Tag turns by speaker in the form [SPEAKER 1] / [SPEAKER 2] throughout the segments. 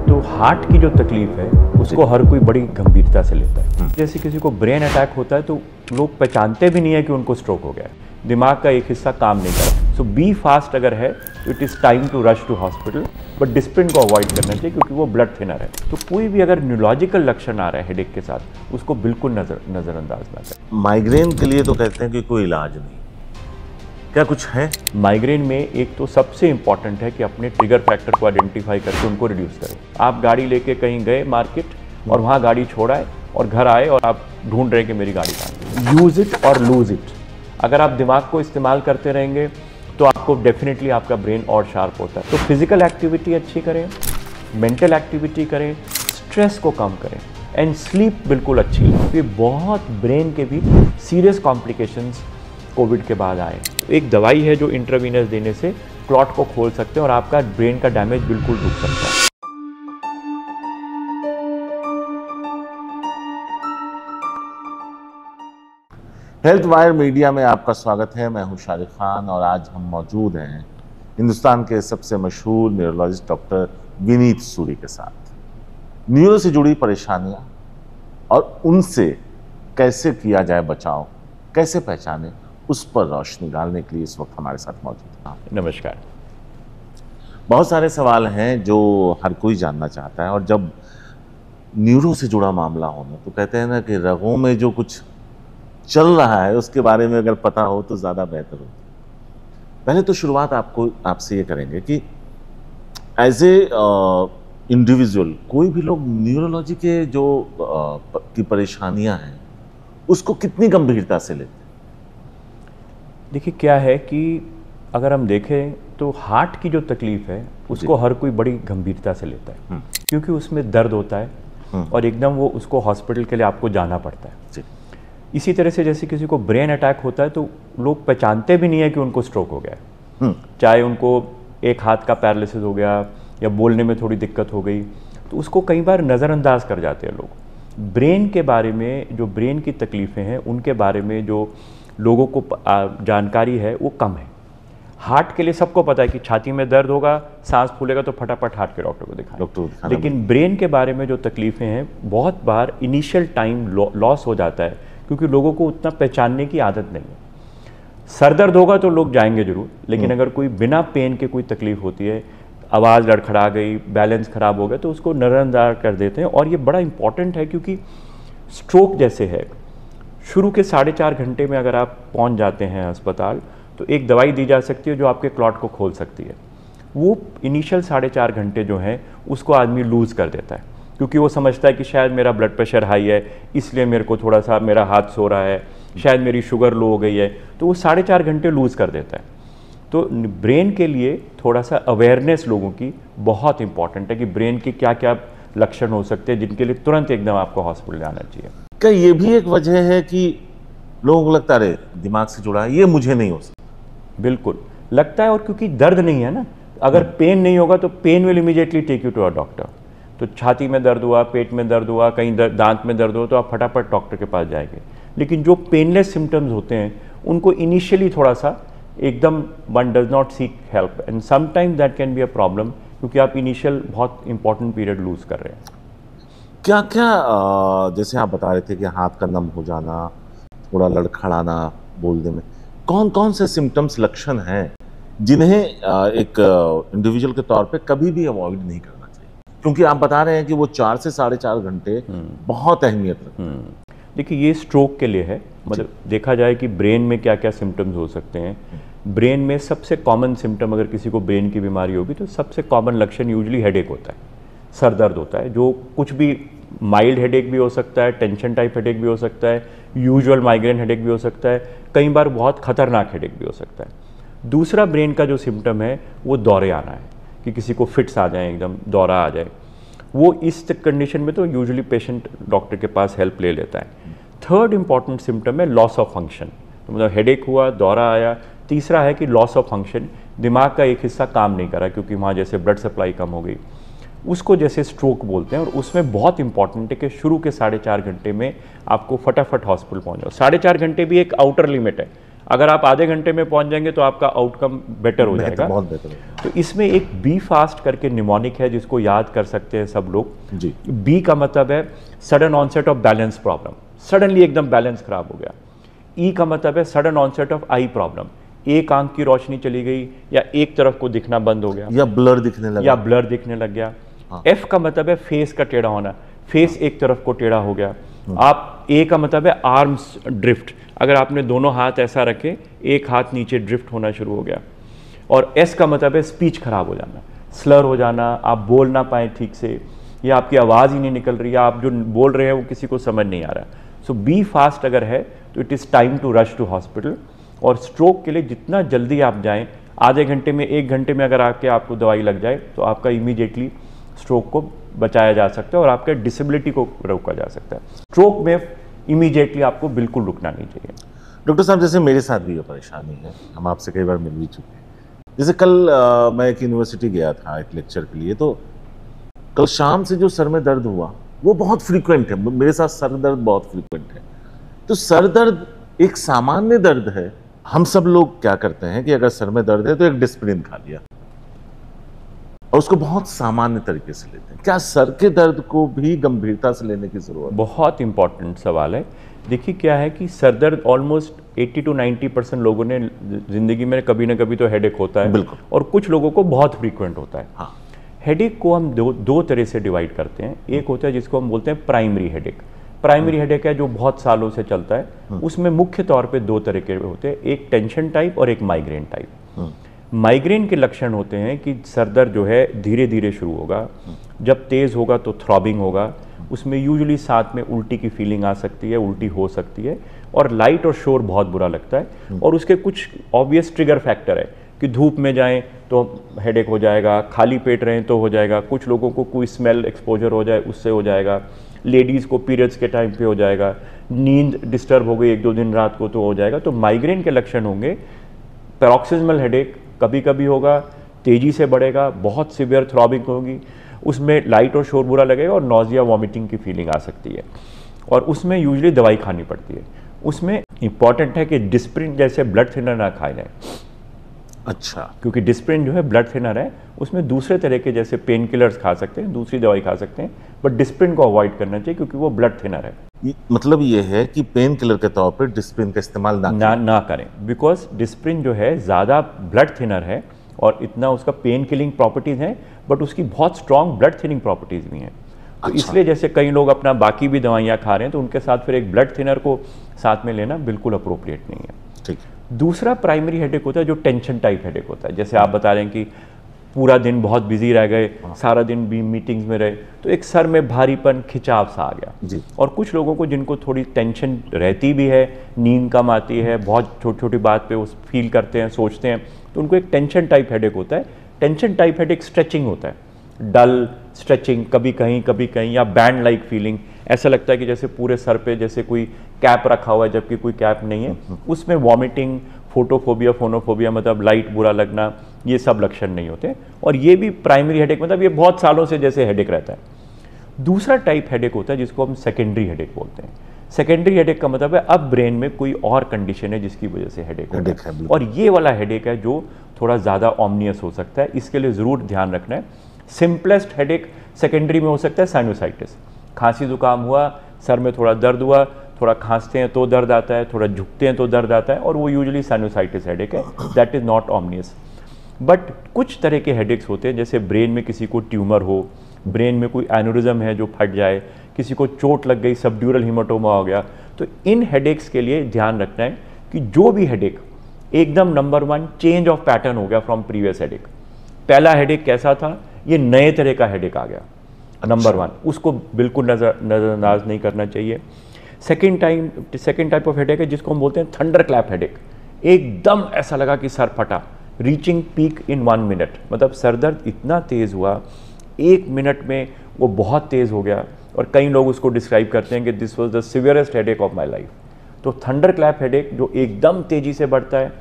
[SPEAKER 1] तो हार्ट की जो तकलीफ है उसको हर कोई बड़ी गंभीरता से लेता है। जैसे किसी को ब्रेन अटैक होता है तो लोग पहचानते भी नहीं है कि उनको स्ट्रोक हो गया है, दिमाग का एक हिस्सा काम नहीं कर रहा। सो बी फास्ट अगर है तो it is time to rush to hospital, but Disprin को अवॉइड करना चाहिए क्योंकि वो ब्लड थिनर है। तो कोई भी अगर न्यूरोलॉजिकल लक्षण आ रहा है हेडेक के साथ उसको बिल्कुल नज़रअंदाज ना करें।
[SPEAKER 2] माइग्रेन के लिए तो कहते हैं कि कोई इलाज नहीं, क्या कुछ है?
[SPEAKER 1] माइग्रेन में एक तो सबसे इंपॉर्टेंट है कि अपने ट्रिगर फैक्टर को आइडेंटिफाई करके उनको रिड्यूस करें। आप गाड़ी लेके कहीं गए मार्केट और वहाँ गाड़ी छोड़ा है और घर आए और आप ढूंढ रहे हैं कि मेरी गाड़ी कहाँ है। यूज़ इट और लूज इट। अगर आप दिमाग को इस्तेमाल करते रहेंगे तो आपको डेफिनेटली आपका ब्रेन और शार्प होता है। तो फिजिकल एक्टिविटी अच्छी करें, मेंटल एक्टिविटी करें, स्ट्रेस को कम करें एंड स्लीप बिल्कुल अच्छी लें। ये बहुत ब्रेन के भी सीरियस कॉम्प्लिकेशंस कोविड के बाद आए। एक दवाई है जो इंट्रावीनस देने से क्लॉट को खोल सकते हैं और आपका ब्रेन का डैमेज बिल्कुल रुक सकता है।
[SPEAKER 2] हेल्थ वायर मीडिया में आपका स्वागत है। मैं हूं शारिक खान और आज हम मौजूद हैं हिंदुस्तान के सबसे मशहूर न्यूरोलॉजिस्ट डॉक्टर विनीत सूरी के साथ। न्यूरो से जुड़ी परेशानियां और उनसे कैसे किया जाए बचाव, कैसे पहचाने, उस पर रोशनी डालने के लिए इस वक्त हमारे साथ मौजूद हैं।
[SPEAKER 1] नमस्कार।
[SPEAKER 2] बहुत सारे सवाल हैं जो हर कोई जानना चाहता है और जब न्यूरो से जुड़ा मामला होना तो कहते हैं ना कि रगों में जो कुछ चल रहा है उसके बारे में अगर पता हो तो ज़्यादा बेहतर हो। पहले तो शुरुआत आपसे ये करेंगे कि एज ए इंडिविजुअल कोई भी लोग न्यूरोलॉजी के जो की परेशानियां हैं उसको कितनी गंभीरता से लेते हैं?
[SPEAKER 1] देखिए क्या है कि अगर हम देखें तो हार्ट की जो तकलीफ है उसको हर कोई बड़ी गंभीरता से लेता है क्योंकि उसमें दर्द होता है और एकदम वो उसको हॉस्पिटल के लिए आपको जाना पड़ता है। इसी तरह से जैसे किसी को ब्रेन अटैक होता है तो लोग पहचानते भी नहीं है कि उनको स्ट्रोक हो गया है। चाहे उनको एक हाथ का पैरालिसिस हो गया या बोलने में थोड़ी दिक्कत हो गई तो उसको कई बार नज़रअंदाज कर जाते हैं लोग। ब्रेन के बारे में, जो ब्रेन की तकलीफ़ें हैं उनके बारे में जो लोगों को जानकारी है वो कम है। हार्ट के लिए सबको पता है कि छाती में दर्द होगा, सांस फूलेगा तो फटाफट हार्ट के डॉक्टर को दिखाएं। लेकिन ब्रेन के बारे में जो तकलीफ़ें हैं बहुत बार इनिशियल टाइम लॉस हो जाता है क्योंकि लोगों को उतना पहचानने की आदत नहीं है। सर दर्द होगा तो लोग जाएंगे जरूर, लेकिन अगर कोई बिना पेन के कोई तकलीफ होती है, आवाज़ लड़खड़ा गई, बैलेंस ख़राब हो गया तो उसको नज़रअंदाज कर देते हैं। और ये बड़ा इंपॉर्टेंट है क्योंकि स्ट्रोक जैसे है, शुरू के 4.5 घंटे में अगर आप पहुंच जाते हैं अस्पताल तो एक दवाई दी जा सकती है जो आपके क्लॉट को खोल सकती है। वो इनिशियल 4.5 घंटे जो हैं उसको आदमी लूज़ कर देता है क्योंकि वो समझता है कि शायद मेरा ब्लड प्रेशर हाई है इसलिए मेरे को थोड़ा सा मेरा हाथ सो रहा है, शायद मेरी शुगर लो हो गई है, तो वो 4.5 घंटे लूज़ कर देता है। तो ब्रेन के लिए थोड़ा सा अवेयरनेस लोगों की बहुत इंपॉर्टेंट है कि ब्रेन के क्या क्या लक्षण हो सकते हैं जिनके लिए तुरंत एकदम आपको हॉस्पिटल जाना चाहिए।
[SPEAKER 2] क्या ये भी एक वजह है कि लोगों को लगता है दिमाग से जुड़ा है, ये मुझे नहीं हो सकता?
[SPEAKER 1] बिल्कुल लगता है, और क्योंकि दर्द नहीं है ना, अगर पेन नहीं होगा तो pain will immediately take you to a doctor. तो छाती में दर्द हुआ, पेट में दर्द हुआ, कहीं दांत में दर्द हुआ तो आप फटाफट डॉक्टर के पास जाएंगे। लेकिन जो पेनलेस सिम्टम्स होते हैं उनको इनिशियली थोड़ा सा एकदम one does not seek help and sometimes that can be a problem क्योंकि आप इनिशियल बहुत इंपॉर्टेंट पीरियड लूज कर रहे हैं।
[SPEAKER 2] क्या क्या जैसे आप बता रहे थे कि हाथ का नम हो जाना, थोड़ा लड़खड़ाना बोलने में, कौन कौन से सिम्टम्स, लक्षण हैं जिन्हें एक इंडिविजुअल के तौर पे कभी भी अवॉइड नहीं करना चाहिए? क्योंकि आप बता रहे हैं कि वो 4 से 4.5 घंटे बहुत अहमियत रखते हैं।
[SPEAKER 1] देखिए ये स्ट्रोक के लिए है, मतलब देखा जाए कि ब्रेन में क्या क्या सिम्टम्स हो सकते हैं। ब्रेन में सबसे कॉमन सिम्टम, अगर किसी को ब्रेन की बीमारी होगी तो सबसे कॉमन लक्षण यूजली हेडेक होता है, सर दर्द होता है, जो कुछ भी माइल्ड हेडेक भी हो सकता है, टेंशन टाइप हेडेक भी हो सकता है, यूजुअल माइग्रेन हेडेक भी हो सकता है, कई बार बहुत खतरनाक हेडेक भी हो सकता है। दूसरा ब्रेन का जो सिम्टम है वो दौरे आना है कि किसी को फिट्स आ जाए, एकदम दौरा आ जाए। वो इस कंडीशन में तो यूजुअली पेशेंट डॉक्टर के पास हेल्प ले लेता है। थर्ड इंपॉर्टेंट सिम्टम है लॉस ऑफ फंक्शन, तो मतलब हेडेक हुआ, दौरा आया। तीसरा है कि लॉस ऑफ फंक्शन, दिमाग का एक हिस्सा काम नहीं कर रहा क्योंकि वहाँ जैसे ब्लड सप्लाई कम हो गई, उसको जैसे स्ट्रोक बोलते हैं। और उसमें बहुत इंपॉर्टेंट है कि शुरू के 4.5 घंटे में आपको फटाफट हॉस्पिटल पहुँच जाओ। 4.5 घंटे भी एक आउटर लिमिट है, अगर आप आधे घंटे में पहुंच जाएंगे तो आपका आउटकम बेटर हो जाएगा,
[SPEAKER 2] बहुत बेटर होगा।
[SPEAKER 1] तो इसमें एक बी फास्ट करके निमोनिक है जिसको याद कर सकते हैं सब लोग
[SPEAKER 2] जी।
[SPEAKER 1] बी का मतलब है sudden onset of balance problem, suddenly एकदम बैलेंस खराब हो गया। ई का मतलब है sudden onset of eye problem, एक आंख की रोशनी चली गई या एक तरफ को दिखना बंद हो गया
[SPEAKER 2] या ब्लर दिखने लगा,
[SPEAKER 1] या ब्लर दिखने लग गया। एफ का मतलब है फेस का टेढ़ा होना, फेस एक तरफ को टेढ़ा हो गया। आप ए का मतलब है आर्म्स ड्रिफ्ट, अगर आपने दोनों हाथ ऐसा रखे एक हाथ नीचे ड्रिफ्ट होना शुरू हो गया। और एस का मतलब है स्पीच खराब हो जाना, स्लर हो जाना, आप बोल ना पाए ठीक से, या आपकी आवाज़ ही नहीं निकल रही है, आप जो बोल रहे हैं वो किसी को समझ नहीं आ रहा। सो बी फास्ट अगर है तो it is time to rush to hospital. और स्ट्रोक के लिए जितना जल्दी आप जाएं, आधे घंटे में 1 घंटे में अगर आके आपको दवाई लग जाए तो आपका इमीडिएटली स्ट्रोक को बचाया जा सकता है और आपके डिसेबिलिटी को रोका जा सकता है। स्ट्रोक में इमीडिएटली आपको बिल्कुल रुकना नहीं चाहिए।
[SPEAKER 2] डॉक्टर साहब जैसे मेरे साथ भी ये परेशानी है, हम आपसे कई बार मिल भी चुके हैं। जैसे कल मैं एक यूनिवर्सिटी गया था एक लेक्चर के लिए, तो कल शाम से जो सर में दर्द हुआ वो बहुत फ्रीक्वेंट है, मेरे साथ सर दर्द बहुत फ्रीक्वेंट है। तो सर दर्द एक सामान्य दर्द है, हम सब लोग क्या करते हैं कि अगर सर में दर्द है तो एक डिस्प्रिन खा लिया और उसको बहुत सामान्य तरीके से लेते हैं। क्या सर के दर्द को भी गंभीरता से लेने की जरूरत है?
[SPEAKER 1] बहुत इंपॉर्टेंट सवाल है। देखिए क्या है कि सर दर्द ऑलमोस्ट 80 to 90% लोगों ने जिंदगी में कभी ना कभी तो हेडेक होता है,
[SPEAKER 2] बिल्कुल।
[SPEAKER 1] और कुछ लोगों को बहुत फ्रीक्वेंट होता है।
[SPEAKER 2] हाँ।
[SPEAKER 1] हेडेक को हम दो तरह से डिवाइड करते हैं। एक होता है जिसको हम बोलते हैं प्राइमरी हेडेक। प्राइमरी हेडेक है जो बहुत सालों से चलता है, उसमें मुख्य तौर पे 2 तरह के होते हैं, एक टेंशन टाइप और एक माइग्रेन टाइप। माइग्रेन के लक्षण होते हैं कि सर दर्द जो है धीरे धीरे शुरू होगा, जब तेज होगा तो थ्रॉबिंग होगा, उसमें यूजुअली साथ में उल्टी की फीलिंग आ सकती है, उल्टी हो सकती है, और लाइट और शोर बहुत बुरा लगता है। और उसके कुछ ऑब्वियस ट्रिगर फैक्टर है कि धूप में जाएं तो हेडेक हो जाएगा, खाली पेट रहें तो हो जाएगा, कुछ लोगों को कोई स्मेल एक्सपोजर हो जाए उससे हो जाएगा, लेडीज़ को पीरियड्स के टाइम पे हो जाएगा, नींद डिस्टर्ब हो गई 1-2 दिन रात को तो हो जाएगा। तो माइग्रेन के लक्षण होंगे पैरोक्सिस्मल हेडेक, कभी कभी होगा, तेज़ी से बढ़ेगा, बहुत सीवियर थ्रॉबिंग होगी, उसमें लाइट और शोर बुरा लगेगा और नॉजिया वॉमिटिंग की फीलिंग आ सकती है, और उसमें यूजुअली दवाई खानी पड़ती है। उसमें इंपॉर्टेंट है कि डिस्प्रिन जैसे ब्लड थिनर ना खाए जाए।
[SPEAKER 2] अच्छा।
[SPEAKER 1] क्योंकि डिस्प्रिन जो है ब्लड थिनर है, उसमें दूसरे तरह के जैसे पेन किलर्स खा सकते हैं, दूसरी दवाई खा सकते हैं, बट डिस्प्रिन को अवॉइड करना चाहिए क्योंकि वो ब्लड थिनर है।
[SPEAKER 2] मतलब ये है कि पेन किलर के तौर पर डिस्प्रिन का इस्तेमाल
[SPEAKER 1] ना करें, बिकॉज डिस्प्रिन जो है ज़्यादा ब्लड थिनर है और इतना उसका पेन किलिंग प्रॉपर्टीज़ हैं, बट उसकी बहुत स्ट्रॉन्ग ब्लड थिनिंग प्रॉपर्टीज़ भी हैं। तो इसलिए जैसे कई लोग अपना बाकी भी दवाइयाँ खा रहे हैं तो उनके साथ फिर एक ब्लड थिनर को साथ में लेना बिल्कुल अप्रोप्रिएट नहीं है।
[SPEAKER 2] ठीक।
[SPEAKER 1] दूसरा प्राइमरी हेडेक होता है जो टेंशन टाइप हेडेक होता है, जैसे आप बता रहे हैं कि पूरा दिन बहुत बिजी रह गए, सारा दिन भी मीटिंग्स में रहे, तो एक सर में भारीपन खिंचाव सा आ गया
[SPEAKER 2] जी।
[SPEAKER 1] और कुछ लोगों को जिनको थोड़ी टेंशन रहती भी है, नींद कम आती है, बहुत छोटी छोटी बात पे वो फील करते हैं, सोचते हैं, तो उनको एक टेंशन टाइप हेडेक होता है। टेंशन टाइप हेडेक स्ट्रेचिंग होता है, डल स्ट्रेचिंग, कभी कहीं या बैंड लाइक फीलिंग, ऐसा लगता है कि जैसे पूरे सर पे जैसे कोई कैप रखा हुआ है जबकि कोई कैप नहीं है। उसमें वॉमिटिंग, फोटोफोबिया, फोनोफोबिया मतलब लाइट बुरा लगना, ये सब लक्षण नहीं होते, और ये भी प्राइमरी हेडेक मतलब ये बहुत सालों से जैसे हेडेक रहता है। दूसरा टाइप हेडेक होता है जिसको हम सेकेंडरी हेडेक बोलते हैं। सेकेंडरी हेडेक का मतलब है अब ब्रेन में कोई और कंडीशन है जिसकी वजह से हेडेक होता है, और ये वाला हेडेक है जो थोड़ा ज़्यादा ऑमनियस हो सकता है, इसके लिए ज़रूर ध्यान रखना है। सिंपलेस्ट हेडेक सेकेंडरी में हो सकता है साइनोसाइटिस, खांसी जुकाम हुआ, सर में थोड़ा दर्द हुआ, थोड़ा खांसते हैं तो दर्द आता है, थोड़ा झुकते हैं तो दर्द आता है, और वो यूजुअली साइनोसाइटिस हेडेक है, दैट इज़ नॉट ऑमनियस। बट कुछ तरह के हेडेक्स होते हैं, जैसे ब्रेन में किसी को ट्यूमर हो, ब्रेन में कोई एनुरिज्म है जो फट जाए, किसी को चोट लग गई, सबड्यूरल हीमाटोमा हो गया, तो इन हेडेक्स के लिए ध्यान रखना है कि जो भी हेडेक एकदम नंबर 1 चेंज ऑफ पैटर्न हो गया फ्रॉम प्रीवियस हेडेक। पहला हेडेक कैसा था, ये नए तरह का हेडेक आ गया, नंबर 1, उसको बिल्कुल नज़रअंदाज नहीं करना चाहिए। सेकेंड टाइप ऑफ हेडेक है जिसको हम बोलते हैं थंडर क्लैप हेडेक, एकदम ऐसा लगा कि सर फटा, रीचिंग पीक इन 1 मिनट, मतलब सर दर्द इतना तेज़ हुआ 1 मिनट में वो बहुत तेज़ हो गया, और कई लोग उसको डिस्क्राइब करते हैं कि this was the severest headache of my life. तो थंडर क्लैप हेडेक जो एकदम तेज़ी से बढ़ता है,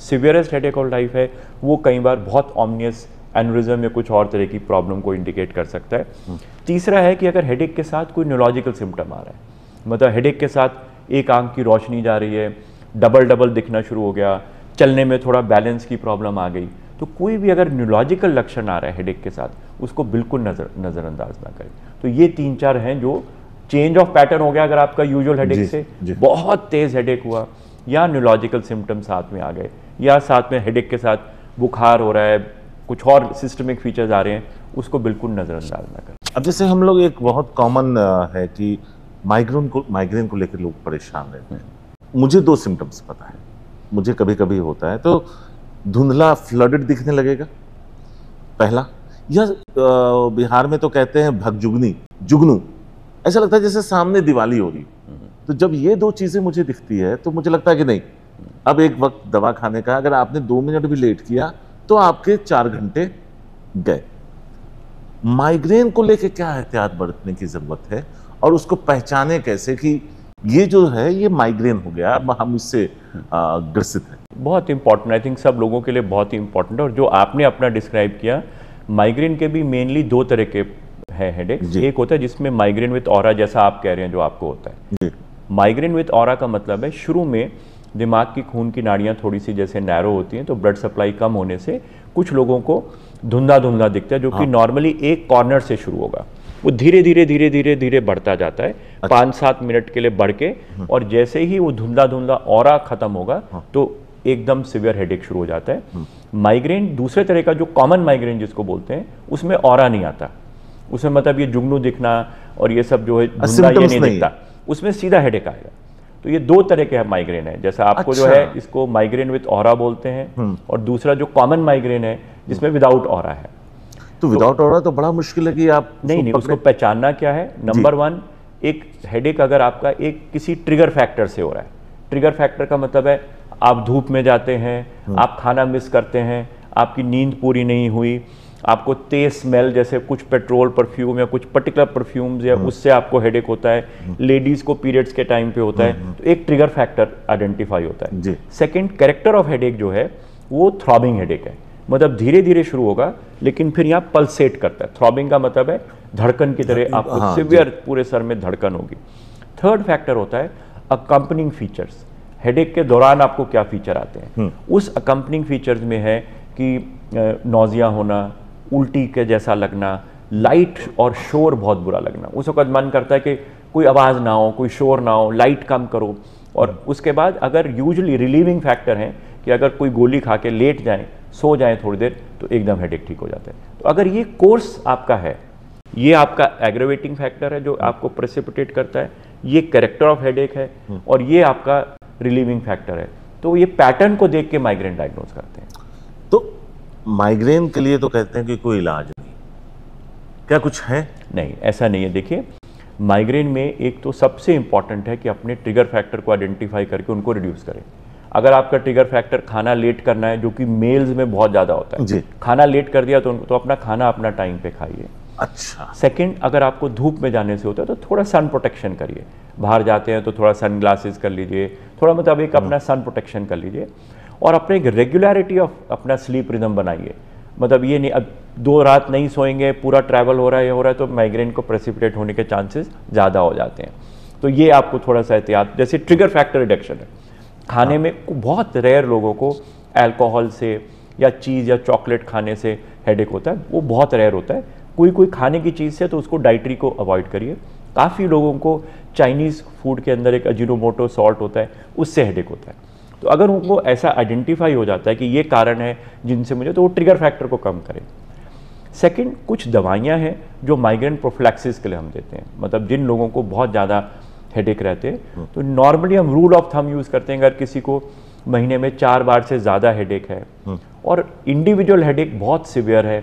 [SPEAKER 1] सीवियरेस्ट हेडेक ऑफ लाइफ है, वो कई बार बहुत ऑमनियस एनुरिज्म या कुछ और तरह की प्रॉब्लम को इंडिकेट कर सकता है। तीसरा है कि अगर हेडेक के साथ कोई न्यूरोलॉजिकल सिम्टम आ रहा है, मतलब हेडेक के साथ एक आंख की रोशनी जा रही है, डबल डबल दिखना शुरू हो गया, चलने में थोड़ा बैलेंस की प्रॉब्लम आ गई, तो कोई भी अगर न्यूरोलॉजिकल लक्षण आ रहा है हेडेक के साथ, उसको बिल्कुल नज़रअंदाज ना करें। तो ये 3-4 हैं जो चेंज ऑफ पैटर्न हो गया, अगर आपका यूजुअल हेडेक से बहुत तेज़ हेडेक हुआ, या न्यूरोलॉजिकल सिम्टम साथ में आ गए, या साथ में हेडेक के साथ बुखार हो रहा है, कुछ और सिस्टमिक फीचर्स आ रहे हैं, उसको बिल्कुल नज़रअंदाज ना करें।
[SPEAKER 2] अब जैसे हम लोग, एक बहुत कॉमन है कि माइग्रेन को लेकर लोग परेशान रहते हैं। मुझे 2 सिम्टम्स पता है, मुझे कभी कभी होता है तो धुंधला फ्लडेड दिखने लगेगा पहला, या बिहार में तो कहते हैं जुगनू, ऐसा लगता है जैसे सामने दिवाली हो रही। तो जब ये 2 चीजें मुझे दिखती है तो मुझे लगता है कि नहीं, अब एक वक्त दवा खाने का, अगर आपने 2 मिनट भी लेट किया तो आपके 4 घंटे गए। माइग्रेन को लेकर क्या एहतियात बरतने की जरूरत है, और उसको पहचाने कैसे कि ये जो है ये माइग्रेन हो गया, अब हम इससे ग्रसित हैं?
[SPEAKER 1] बहुत इंपॉर्टेंट, आई थिंक सब लोगों के लिए बहुत ही इंपॉर्टेंट है। और जो आपने अपना डिस्क्राइब किया, माइग्रेन के भी मेनली 2 तरह के है हेडेक्स। एक होता है जिसमें माइग्रेन विथ ऑरा, जैसा आप कह रहे हैं जो आपको होता है। माइग्रेन विथ ऑरा का मतलब है शुरू में दिमाग की खून की नाड़ियाँ थोड़ी सी जैसे नैरो होती हैं, तो ब्लड सप्लाई कम होने से कुछ लोगों को धुंधला धुंधला दिखता है, जो कि नॉर्मली एक कॉर्नर से शुरू होगा, वो धीरे धीरे धीरे धीरे धीरे बढ़ता जाता है। 5-7 मिनट के लिए बढ़ के, और जैसे ही वो धुंधला धुंधला ऑरा खत्म होगा तो एकदम सिवियर हेडेक शुरू हो जाता है। माइग्रेन दूसरे तरह का, जो कॉमन माइग्रेन जिसको बोलते हैं, उसमें ऑरा नहीं आता, उसमें मतलब ये जुगनू दिखना और ये सब जो है धुंधला ये नहीं दिखता, उसमें सीधा हेडेक आएगा। तो ये 2 तरह के माइग्रेन है, जैसा आपको जो है इसको माइग्रेन विथ ऑरा बोलते हैं, और दूसरा जो कॉमन माइग्रेन है जिसमें विदाउट ऑरा है।
[SPEAKER 2] तो विदाउट ऑरा तो बड़ा मुश्किल है कि आप
[SPEAKER 1] नहीं, उसको पहचानना क्या है। नंबर 1, एक हेडेक अगर आपका एक किसी ट्रिगर फैक्टर से हो रहा है, ट्रिगर फैक्टर का मतलब है आप धूप में जाते हैं, आप खाना मिस करते हैं, आपकी नींद पूरी नहीं हुई, आपको तेज स्मेल जैसे कुछ पेट्रोल परफ्यूम या कुछ पर्टिकुलर परफ्यूम्स या उससे आपको हेडेक होता है, लेडीज को पीरियड्स के टाइम पे होता है, तो एक ट्रिगर फैक्टर आइडेंटिफाई होता है। सेकंड, कैरेक्टर ऑफ हेडेक जो है वो थ्रॉबिंग हेडेक है, मतलब धीरे धीरे शुरू होगा लेकिन फिर यहाँ पल्सेट करता है। थ्रॉबिंग का मतलब है धड़कन की तरह आपको सिवियर पूरे सर में धड़कन होगी। थर्ड फैक्टर होता है अकम्पनिंग फीचर्स, हेडेक के दौरान आपको क्या फीचर आते हैं। उस अकम्पनिंग फीचर्स में है कि नौजिया होना, उल्टी के जैसा लगना, लाइट और शोर बहुत बुरा लगना, उस वक्त मन करता है कि कोई आवाज़ ना हो, कोई शोर ना हो, लाइट कम करो। और उसके बाद अगर यूजुअली रिलीविंग फैक्टर हैं कि अगर कोई गोली खा के लेट जाएं, सो जाएं थोड़ी देर, तो एकदम हेडेक ठीक हो जाता है। तो अगर ये कोर्स आपका है, ये आपका एग्रेवेटिंग फैक्टर है जो आपको प्रेसिपिटेट करता है, ये कैरेक्टर ऑफ हेडेक है, और ये आपका रिलीविंग फैक्टर है, तो ये पैटर्न को देख के माइग्रेन डायग्नोज करते हैं।
[SPEAKER 2] तो माइग्रेन के लिए तो कहते हैं कि कोई इलाज नहीं, क्या कुछ है?
[SPEAKER 1] नहीं, ऐसा नहीं है। देखिए, माइग्रेन में एक तो सबसे इंपॉर्टेंट है कि अपने ट्रिगर फैक्टर को आइडेंटिफाई करके उनको रिड्यूस करें। अगर आपका ट्रिगर फैक्टर खाना लेट करना है, जो कि मेल्स में बहुत ज़्यादा होता है
[SPEAKER 2] जी,
[SPEAKER 1] खाना लेट कर दिया तो अपना खाना अपना टाइम पे खाइए।
[SPEAKER 2] अच्छा।
[SPEAKER 1] सेकंड, अगर आपको धूप में जाने से होता है तो थोड़ा सन प्रोटेक्शन करिए, बाहर जाते हैं तो थोड़ा सन ग्लासेस कर लीजिए, थोड़ा मतलब एक अपना सन प्रोटेक्शन कर लीजिए। और अपने एक रेगुलरिटी ऑफ अपना स्लीप रिदम बनाइए, मतलब ये नहीं अब 2 रात नहीं सोएंगे, पूरा ट्रैवल हो रहा है, ये हो रहा है, तो माइग्रेन को प्रेसिपिटेट होने के चांसेस ज़्यादा हो जाते हैं। तो ये आपको थोड़ा सा एहतियात, जैसे ट्रिगर फैक्टर रिडक्शन है, खाने में बहुत रेयर लोगों को अल्कोहल से या चीज़ या चॉकलेट खाने से हेडेक होता है, वो बहुत रेयर होता है। कोई खाने की चीज़ से तो उसको डाइटरी को अवॉइड करिए। काफ़ी लोगों को चाइनीज़ फूड के अंदर एक अजीनोमोटो सॉल्ट होता है, उससे हेडेक होता है। तो अगर उनको ऐसा आइडेंटिफाई हो जाता है कि ये कारण है जिनसे मुझे, तो वो ट्रिगर फैक्टर को कम करें। सेकंड, कुछ दवाइयाँ हैं जो माइग्रेन प्रोफिलैक्सिस के लिए हम देते हैं, मतलब जिन लोगों को बहुत ज़्यादा हेडेक रहते हैं, तो नॉर्मली हम रूल ऑफ थंब यूज़ करते हैं, अगर किसी को महीने में 4 बार से ज़्यादा हेडेक है और इंडिविजुअल हेडेक बहुत सिवियर है,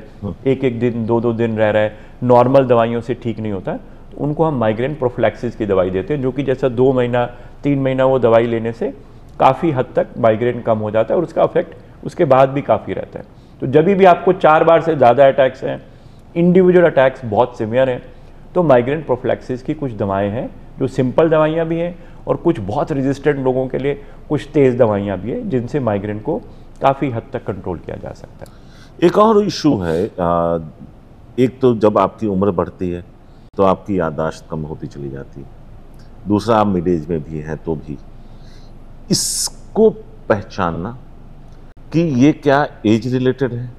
[SPEAKER 1] एक दिन 2 दिन रह रहा है, नॉर्मल दवाइयों से ठीक नहीं होता, तो उनको हम माइग्रेन प्रोफिलैक्सिस की दवाई देते हैं, जो कि जैसा 2 महीना 3 महीना वो दवाई लेने से काफ़ी हद तक माइग्रेन कम हो जाता है, और उसका इफेक्ट उसके बाद भी काफ़ी रहता है। तो जब भी आपको 4 बार से ज़्यादा अटैक्स हैं, इंडिविजुअल अटैक्स बहुत सीवियर हैं, तो माइग्रेन प्रोफिलैक्सिस की कुछ दवाएं हैं जो सिंपल दवाइयाँ भी हैं, और कुछ बहुत रेजिस्टेंट लोगों के लिए कुछ तेज़ दवाइयाँ भी हैं जिनसे माइग्रेन को काफ़ी हद तक कंट्रोल किया जा सकता है।
[SPEAKER 2] एक और इशू है, एक तो जब आपकी उम्र बढ़ती है तो आपकी याददाश्त कम होती चली जाती है, दूसरा आप मिड एज में भी हैं तो भी, इस इसको पहचानना कि ये क्या एज रिलेटेड है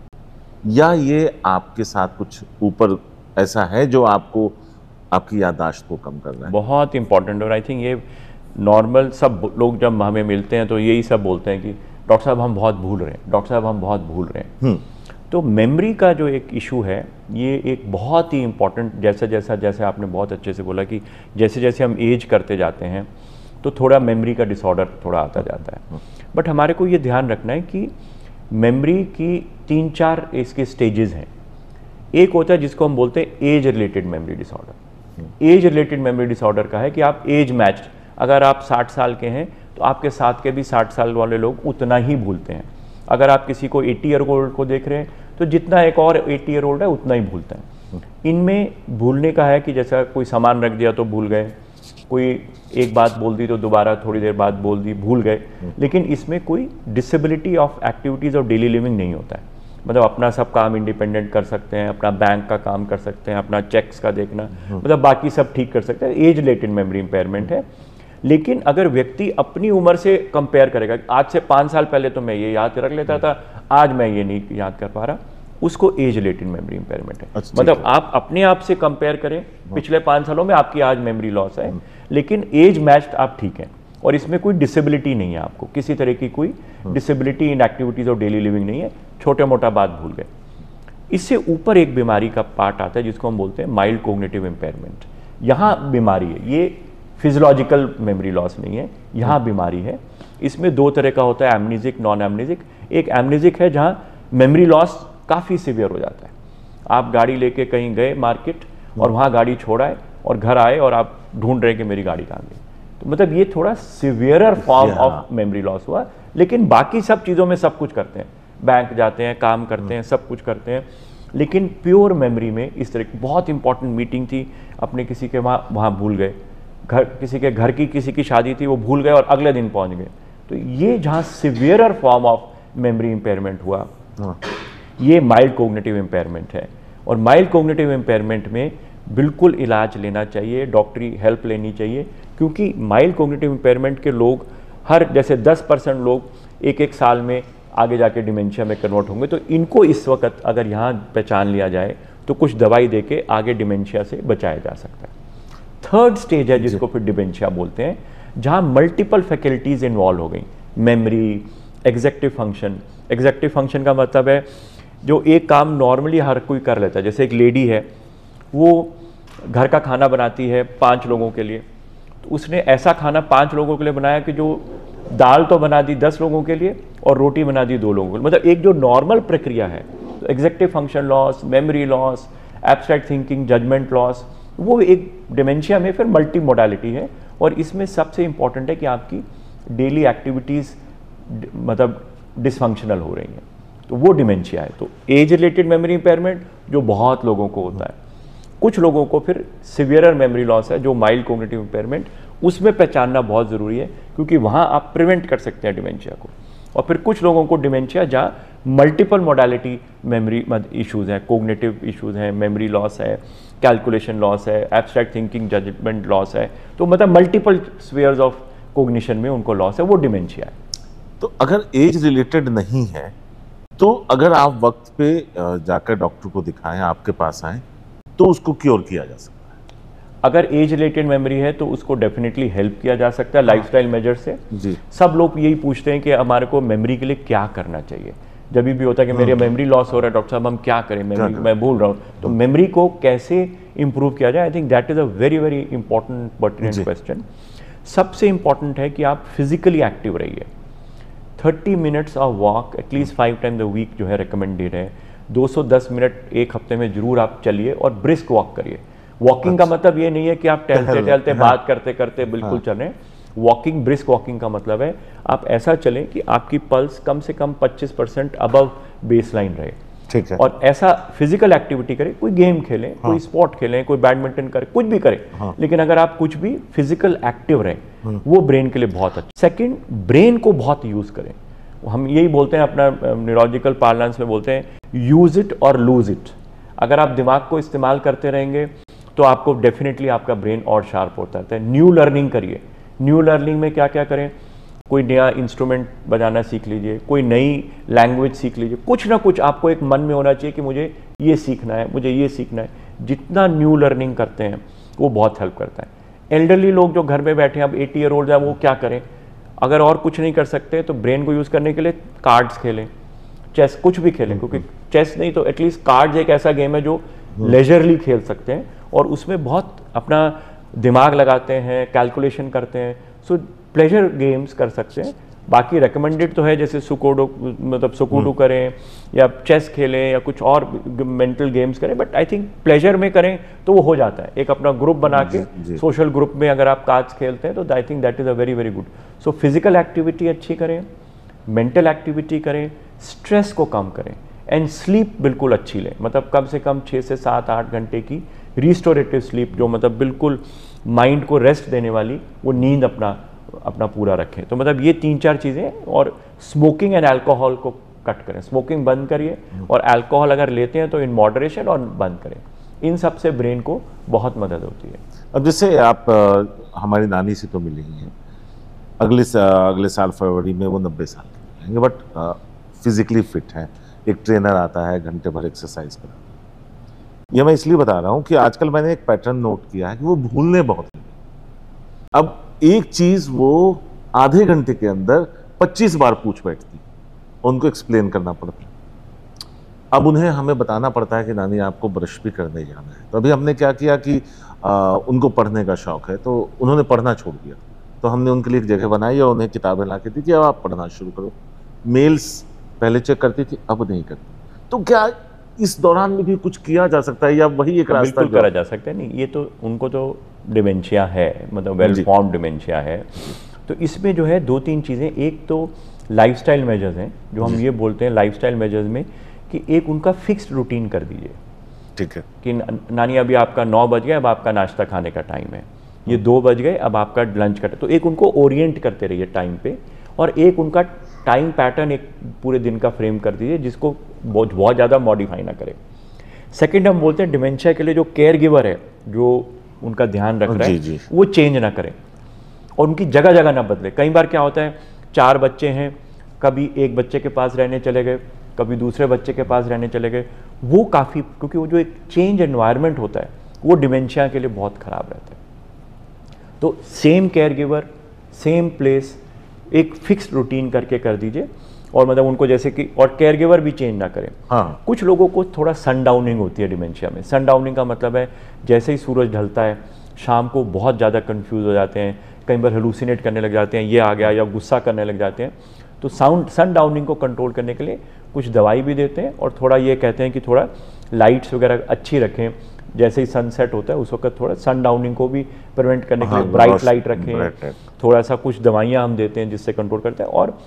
[SPEAKER 2] या ये आपके साथ कुछ ऊपर ऐसा है जो आपको आपकी याददाश्त को कम कर रहा है?
[SPEAKER 1] बहुत इंपॉर्टेंट। और आई थिंक ये नॉर्मल सब लोग जब हमें मिलते हैं तो यही सब बोलते हैं कि डॉक्टर साहब हम बहुत भूल रहे हैं, डॉक्टर साहब हम बहुत भूल रहे हैं। तो मेमोरी का जो एक इशू है ये एक बहुत ही इम्पॉर्टेंट, जैसे आपने बहुत अच्छे से बोला कि जैसे जैसे हम एज करते जाते हैं तो थोड़ा मेमोरी का डिसऑर्डर थोड़ा आता जाता है। बट हमारे को ये ध्यान रखना है कि मेमोरी की 3-4 इसके स्टेजेस हैं। एक होता है जिसको हम बोलते हैं age related memory disorder. Age related memory disorder का है कि आप एज मैच्ड, अगर आप 60 साल के हैं तो आपके साथ के भी 60 साल वाले लोग उतना ही भूलते हैं। अगर आप किसी को 80 ईयर ओल्ड को देख रहे हैं तो जितना एक और 80 ईयर ओल्ड है उतना ही भूलता है। इनमें भूलने का है कि जैसा कोई सामान रख दिया तो भूल गए, कोई एक बात बोल दी तो दोबारा थोड़ी देर बाद बोल दी, भूल गए। लेकिन इसमें कोई disability of activities of daily living नहीं होता है। मतलब अपना सब काम इंडिपेंडेंट कर सकते हैं, अपना बैंक का काम कर सकते हैं, अपना चेक्स का देखना, मतलब बाकी सब ठीक कर सकते हैं। एज रिलेटेड मेमोरी इंपेयरमेंट है। लेकिन अगर व्यक्ति अपनी उम्र से कंपेयर करेगा, आज से 5 साल पहले तो मैं ये याद रख लेता था, आज मैं ये नहीं याद कर पा रहा, उसको एज रिलेटेड मेमोरी इंपेयरमेंट है। मतलब आप अपने आप से कंपेयर करें, पिछले 5 सालों में आपकी आज मेमोरी लॉस है, लेकिन एज मैच्ड आप ठीक हैं और इसमें कोई डिसेबिलिटी नहीं है, आपको किसी तरह की कोई disability in activities of daily living नहीं है, छोटा मोटा बात भूल गए। इससे ऊपर एक बीमारी का पार्ट आता है जिसको हम बोलते हैं माइल्ड कोग्निटिव इंपेयरमेंट। यहाँ बीमारी है, ये फिजियोलॉजिकल मेमोरी लॉस नहीं है, यहाँ बीमारी है। इसमें 2 तरह का होता है, एमनीजिक, नॉन एमनीजिक। एक एमनीजिक है जहाँ मेमोरी लॉस काफ़ी सीवियर हो जाता है। आप गाड़ी लेके कहीं गए मार्केट और वहाँ गाड़ी छोड़ा और घर आए और आप ढूंढ रहे हैं कि मेरी गाड़ी कहाँ गई। तो मतलब ये थोड़ा सिवियरर फॉर्म ऑफ मेमोरी लॉस हुआ। लेकिन बाकी सब चीज़ों में सब कुछ करते हैं, बैंक जाते हैं, काम करते हैं, सब कुछ करते हैं, लेकिन प्योर मेमोरी में इस तरह की बहुत इंपॉर्टेंट मीटिंग थी, अपने किसी के वहाँ भूल गए, किसी के घर की किसी की शादी थी वो भूल गए और अगले दिन पहुँच गए। तो ये जहाँ सिवियरर फॉर्म ऑफ मेमोरी इंपेयरमेंट हुआ, ये माइल्ड कोग्निटिव इंपेयरमेंट है। और माइल्ड कोग्निटिव इंपेयरमेंट में बिल्कुल इलाज लेना चाहिए, डॉक्टरी हेल्प लेनी चाहिए, क्योंकि माइल्ड कोग्निटिव इंपेयरमेंट के लोग जैसे 10% लोग एक साल में आगे जाके डिमेंशिया में कन्वर्ट होंगे। तो इनको इस वक्त अगर यहाँ पहचान लिया जाए तो कुछ दवाई देके आगे डिमेंशिया से बचाया जा सकता है। 3rd स्टेज है जिसको फिर डिमेंशिया बोलते हैं, जहाँ मल्टीपल फैकल्टीज इन्वॉल्व हो गई, memory, executive function. Executive function का मतलब है जो एक काम नॉर्मली हर कोई कर लेता है। जैसे एक लेडी है, वो घर का खाना बनाती है 5 लोगों के लिए, तो उसने ऐसा खाना 5 लोगों के लिए बनाया कि जो दाल तो बना दी 10 लोगों के लिए और रोटी बना दी 2 लोगों के लिए। मतलब एक जो नॉर्मल प्रक्रिया है, तो executive function loss, memory loss, abstract thinking, judgement loss, वो एक डिमेंशिया में फिर मल्टी मोडालिटी है। और इसमें सबसे इंपॉर्टेंट है कि आपकी डेली एक्टिविटीज़ मतलब डिसफंक्शनल हो रही हैं, तो वो डिमेंशिया है। तो एज रिलेटेड मेमोरी इंपेयरमेंट जो बहुत लोगों को होता है, कुछ लोगों को फिर सिवियरर मेमोरी लॉस है जो माइल्ड कोग्निटिव इंपेयरमेंट, उसमें पहचानना बहुत ज़रूरी है क्योंकि वहाँ आप प्रिवेंट कर सकते हैं डिमेंशिया को। और फिर कुछ लोगों को डिमेंशिया जहाँ मल्टीपल मोडालिटी मेमोरी इश्यूज़ हैं, कोग्निटिव इश्यूज़ हैं, मेमोरी लॉस है, कैलकुलेशन लॉस है, एब्स्ट्रैक्ट थिंकिंग जजमेंट लॉस है, तो मतलब मल्टीपल स्फीयर्स ऑफ कोग्निशन में उनको लॉस है, वो डिमेंशिया है।
[SPEAKER 2] तो अगर एज रिलेटेड नहीं है तो अगर आप वक्त पे जाकर डॉक्टर को दिखाएं, आपके पास आए, तो उसको क्योर किया जा सकता है?
[SPEAKER 1] अगर एज रिलेटेड मेमोरी है तो उसको डेफिनेटली हेल्प किया जा सकता है लाइफस्टाइल मेजर से।
[SPEAKER 2] जी।
[SPEAKER 1] सब लोग यही पूछते हैं कि हमारे को मेमोरी के लिए क्या करना चाहिए। जब भी होता है कि मेरी मेमोरी लॉस हो रहा है डॉक्टर साहब, हम क्या करें, मेमोरी मैं भूल रहा हूँ, तो मेमोरी को कैसे इंप्रूव किया जाए। I think that is a very very important pertinent question. सबसे इंपॉर्टेंट है कि आप फिजिकली एक्टिव रहिए। 30 minutes of walk at least 5 time the week जो है रिकमेंडेड है। 210 मिनट एक हफ्ते में जरूर आप चलिए और ब्रिस्क वॉक करिए। वॉकिंग का मतलब ये नहीं है कि आप टहलते टहलते बात करते करते बिल्कुल चलें। वॉकिंग, ब्रिस्क वॉकिंग का मतलब है आप ऐसा चलें कि आपकी पल्स कम से कम 25% अबव बेसलाइन रहे।
[SPEAKER 2] ठीक है।
[SPEAKER 1] और ऐसा फिजिकल एक्टिविटी करें, कोई गेम खेलें, कोई स्पोर्ट खेलें, कोई बैडमिंटन करें, कुछ भी करें, लेकिन अगर आप कुछ भी फिजिकल एक्टिव रहें वो ब्रेन के लिए बहुत अच्छा। सेकंड, ब्रेन को बहुत यूज करें। हम यही बोलते हैं, अपना न्यूरोलॉजिकल पार्लेंस में बोलते हैं यूज इट और लूज इट। अगर आप दिमाग को इस्तेमाल करते रहेंगे तो आपको डेफिनेटली आपका ब्रेन और शार्प होता है। न्यू लर्निंग करिए। न्यू लर्निंग में क्या क्या करें, कोई नया इंस्ट्रूमेंट बजाना सीख लीजिए, कोई नई लैंग्वेज सीख लीजिए, कुछ ना कुछ आपको एक मन में होना चाहिए कि मुझे ये सीखना है, मुझे ये सीखना है। जितना न्यू लर्निंग करते हैं वो बहुत हेल्प करता है। एल्डरली लोग जो घर में बैठे हैं, अब 80 ईयर ओल्ड है, वो क्या करें? अगर और कुछ नहीं कर सकते तो ब्रेन को यूज़ करने के लिए कार्ड्स खेलें, चेस, कुछ भी खेलें, क्योंकि चेस नहीं तो एटलीस्ट कार्ड्स एक ऐसा गेम है जो लेजरली खेल सकते हैं और उसमें बहुत अपना दिमाग लगाते हैं, कैलकुलेशन करते हैं। सो प्लेजर गेम्स कर सकते हैं। बाकी रिकमेंडेड तो है जैसे सुकोडो, मतलब सुकोडो करें या चेस खेलें या कुछ और मेंटल गेम्स करें, बट आई थिंक प्लेजर में करें तो वो हो जाता है। एक अपना ग्रुप बना के सोशल ग्रुप में अगर आप कार्ड्स खेलते हैं तो आई think that is a very very good. So physical activity अच्छी करें, मेंटल एक्टिविटी करें, स्ट्रेस को कम करें एंड स्लीप बिल्कुल अच्छी लें। मतलब कम से कम 6 से 7-8 घंटे की रिस्टोरेटिव स्लीप, जो मतलब बिल्कुल माइंड को रेस्ट देने वाली, वो नींद अपना पूरा रखें। तो मतलब ये 3-4 चीज़ें। और स्मोकिंग एंड अल्कोहल को कट करें, स्मोकिंग बंद करिए और अल्कोहल अगर लेते हैं तो इन मॉडरेशन और बंद करें। इन सब से ब्रेन को बहुत मदद होती है।
[SPEAKER 2] अब जैसे आप हमारी नानी से तो मिले ही हैं, अगले साल फरवरी में वो 90 साल के रहेंगे, बट फिजिकली फिट हैं। एक ट्रेनर आता है, घंटे भर एक्सरसाइज कराता है। ये मैं इसलिए बता रहा हूँ कि आजकल मैंने एक पैटर्न नोट किया है कि वो भूलने बहुत लगे। अब एक चीज वो आधे घंटे के अंदर 25 बार पूछ बैठती, उनको एक्सप्लेन करना पड़ता है। अब उन्हें हमें बताना पड़ता है कि नानी आपको ब्रश भी करने जाना है। तो अभी हमने क्या किया कि उनको पढ़ने का शौक है, तो उन्होंने पढ़ना छोड़ दिया। तो हमने उनके लिए एक जगह बनाई और उन्हें किताबें ला के दी कि अब आप पढ़ना शुरू करो। मेल्स पहले चेक करती थी, अब नहीं करती। तो क्या इस दौरान में भी कुछ किया जा सकता है या वही एक रास्ता?
[SPEAKER 1] बिल्कुल करा जा सकता है। नहीं, ये तो उनको तो डिमेंशिया है, मतलब वेल फॉर्म्ड डिमेंशिया है। तो इसमें जो है 2-3 चीज़ें, एक तो लाइफस्टाइल मेजर्स हैं जो हम ये बोलते हैं लाइफस्टाइल मेजर्स में, कि एक उनका फिक्स्ड रूटीन कर दीजिए।
[SPEAKER 2] ठीक है
[SPEAKER 1] कि नानी अभी आपका 9 बज गया, अब आपका नाश्ता खाने का टाइम है, ये 2 बज गए, अब आपका लंच का। तो एक उनको ओरिएंट करते रहिए टाइम पे, और एक उनका टाइम पैटर्न एक पूरे दिन का फ्रेम कर दीजिए जिसको बहुत ज़्यादा मॉडिफाई ना करें। सेकंड, हम बोलते हैं डिमेंशिया के लिए जो केयर गिवर है, जो उनका ध्यान रख रहा है, वो चेंज ना करें और उनकी जगह जगह ना बदले। कई बार क्या होता है, 4 बच्चे हैं, कभी एक बच्चे के पास रहने चले गए, कभी दूसरे बच्चे के पास रहने चले गए, वो काफ़ी, क्योंकि वो जो एक चेंज एनवायरनमेंट होता है वो डिमेंशिया के लिए बहुत ख़राब रहता है। तो same care giver, same place, एक फिक्स्ड रूटीन करके कर दीजिए। और मतलब उनको जैसे कि, और केयर गिवर भी चेंज ना करें।
[SPEAKER 2] हाँ।
[SPEAKER 1] कुछ लोगों को थोड़ा सनडाउनिंग होती है डिमेंशिया में। सनडाउनिंग का मतलब है जैसे ही सूरज ढलता है शाम को बहुत ज़्यादा कंफ्यूज हो जाते हैं, कई बार हेलुसिनेट करने लग जाते हैं, ये आ गया, या गुस्सा करने लग जाते हैं। तो सनडाउनिंग को कंट्रोल करने के लिए कुछ दवाई भी देते हैं और थोड़ा ये कहते हैं कि थोड़ा लाइट्स वगैरह अच्छी रखें। जैसे ही सनसेट होता है उस वक्त थोड़ा सनडाउनिंग को भी प्रिवेंट करने के लिए ब्राइट लाइट रखें। थोड़ा सा कुछ दवाइयाँ हम देते हैं जिससे कंट्रोल करते हैं। और